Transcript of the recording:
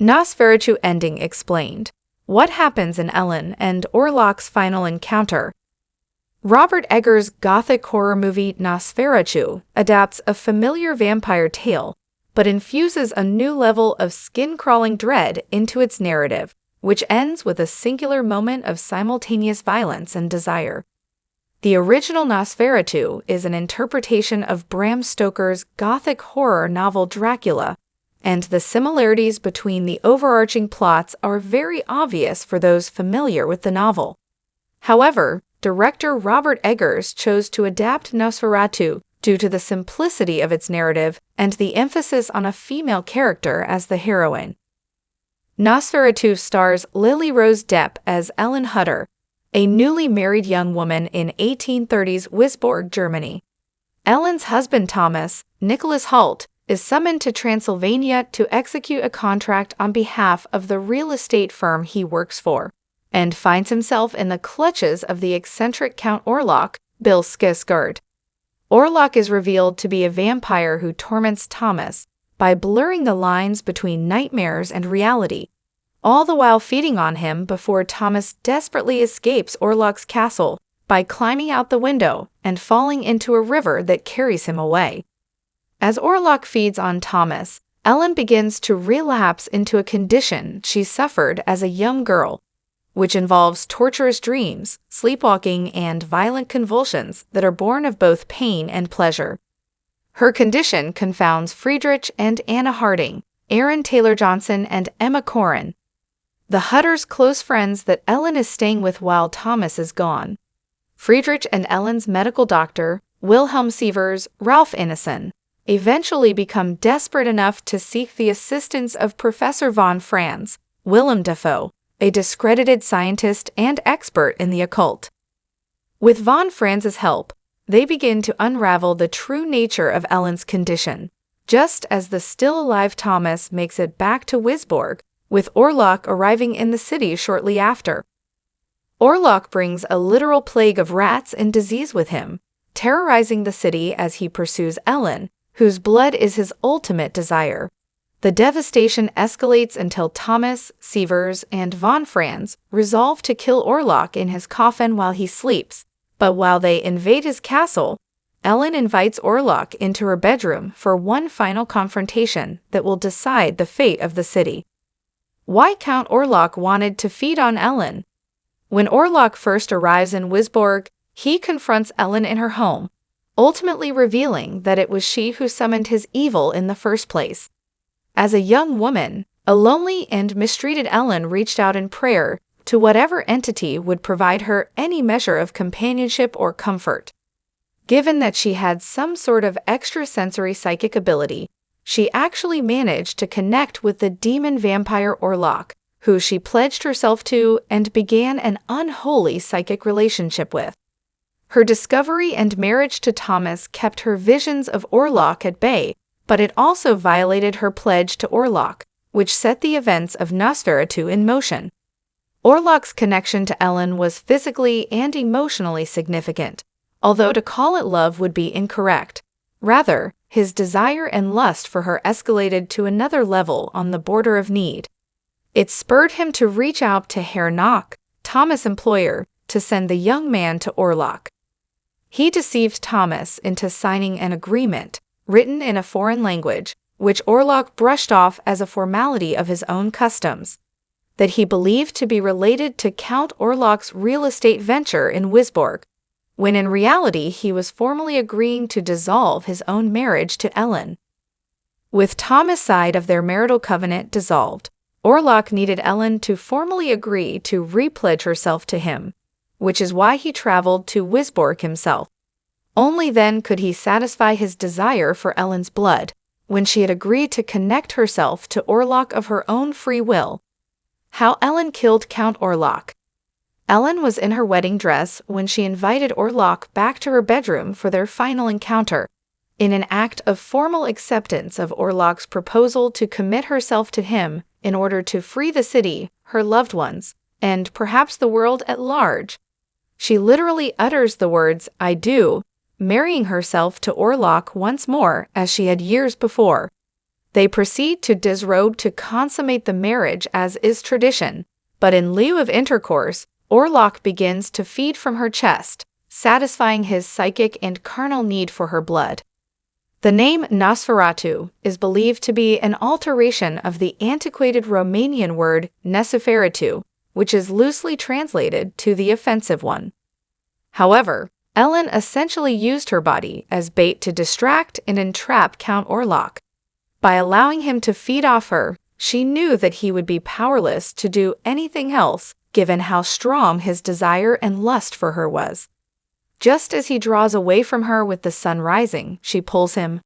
Nosferatu ending explained. What happens in Ellen and Orlok's final encounter? Robert Eggers' gothic horror movie Nosferatu adapts a familiar vampire tale, but infuses a new level of skin-crawling dread into its narrative, which ends with a singular moment of simultaneous violence and desire. The original Nosferatu is an interpretation of Bram Stoker's gothic horror novel Dracula, and the similarities between the overarching plots are very obvious for those familiar with the novel. However, director Robert Eggers chose to adapt Nosferatu due to the simplicity of its narrative and the emphasis on a female character as the heroine. Nosferatu stars Lily Rose Depp as Ellen Hutter, a newly married young woman in 1830s Wisborg, Germany. Ellen's husband Thomas, Nicholas Holt, is summoned to Transylvania to execute a contract on behalf of the real estate firm he works for, and finds himself in the clutches of the eccentric Count Orlok, Bill Skarsgård. Orlok is revealed to be a vampire who torments Thomas by blurring the lines between nightmares and reality, all the while feeding on him before Thomas desperately escapes Orlok's castle by climbing out the window and falling into a river that carries him away. As Orlok feeds on Thomas, Ellen begins to relapse into a condition she suffered as a young girl, which involves torturous dreams, sleepwalking, and violent convulsions that are born of both pain and pleasure. Her condition confounds Friedrich and Anna Harding, Aaron Taylor Johnson, and Emma Corrin, the Hutter's close friends that Ellen is staying with while Thomas is gone. Friedrich and Ellen's medical doctor, Wilhelm Sievers, Ralph Ineson, eventually become desperate enough to seek the assistance of Professor von Franz, Willem Dafoe, a discredited scientist and expert in the occult. With von Franz's help, they begin to unravel the true nature of Ellen's condition, just as the still-alive Thomas makes it back to Wisborg, with Orlok arriving in the city shortly after. Orlok brings a literal plague of rats and disease with him, terrorizing the city as he pursues Ellen, whose blood is his ultimate desire. The devastation escalates until Thomas, Sievers, and von Franz resolve to kill Orlok in his coffin while he sleeps, but while they invade his castle, Ellen invites Orlok into her bedroom for one final confrontation that will decide the fate of the city. Why Count Orlok wanted to feed on Ellen? When Orlok first arrives in Wisborg, he confronts Ellen in her home, ultimately revealing that it was she who summoned his evil in the first place. As a young woman, a lonely and mistreated Ellen reached out in prayer to whatever entity would provide her any measure of companionship or comfort. Given that she had some sort of extrasensory psychic ability, she actually managed to connect with the demon vampire Orlok, who she pledged herself to and began an unholy psychic relationship with. Her discovery and marriage to Thomas kept her visions of Orlok at bay, but it also violated her pledge to Orlok, which set the events of Nosferatu in motion. Orlok's connection to Ellen was physically and emotionally significant, although to call it love would be incorrect. Rather, his desire and lust for her escalated to another level on the border of need. It spurred him to reach out to Herr Nock, Thomas' employer, to send the young man to Orlok. He deceived Thomas into signing an agreement, written in a foreign language, which Orlok brushed off as a formality of his own customs, that he believed to be related to Count Orlok's real estate venture in Wisborg, when in reality he was formally agreeing to dissolve his own marriage to Ellen. With Thomas' side of their marital covenant dissolved, Orlok needed Ellen to formally agree to repledge herself to him, which is why he traveled to Wisborg himself. Only then could he satisfy his desire for Ellen's blood, when she had agreed to connect herself to Orlok of her own free will. How Ellen killed Count Orlok. Ellen was in her wedding dress when she invited Orlok back to her bedroom for their final encounter, in an act of formal acceptance of Orlok's proposal to commit herself to him in order to free the city, her loved ones, and perhaps the world at large. She literally utters the words, "I do," marrying herself to Orlok once more as she had years before. They proceed to disrobe to consummate the marriage as is tradition, but in lieu of intercourse, Orlok begins to feed from her chest, satisfying his psychic and carnal need for her blood. The name Nosferatu is believed to be an alteration of the antiquated Romanian word Nosferatu, which is loosely translated to the offensive one. However, Ellen essentially used her body as bait to distract and entrap Count Orlok. By allowing him to feed off her, she knew that he would be powerless to do anything else, given how strong his desire and lust for her was. Just as he draws away from her with the sun rising, she pulls him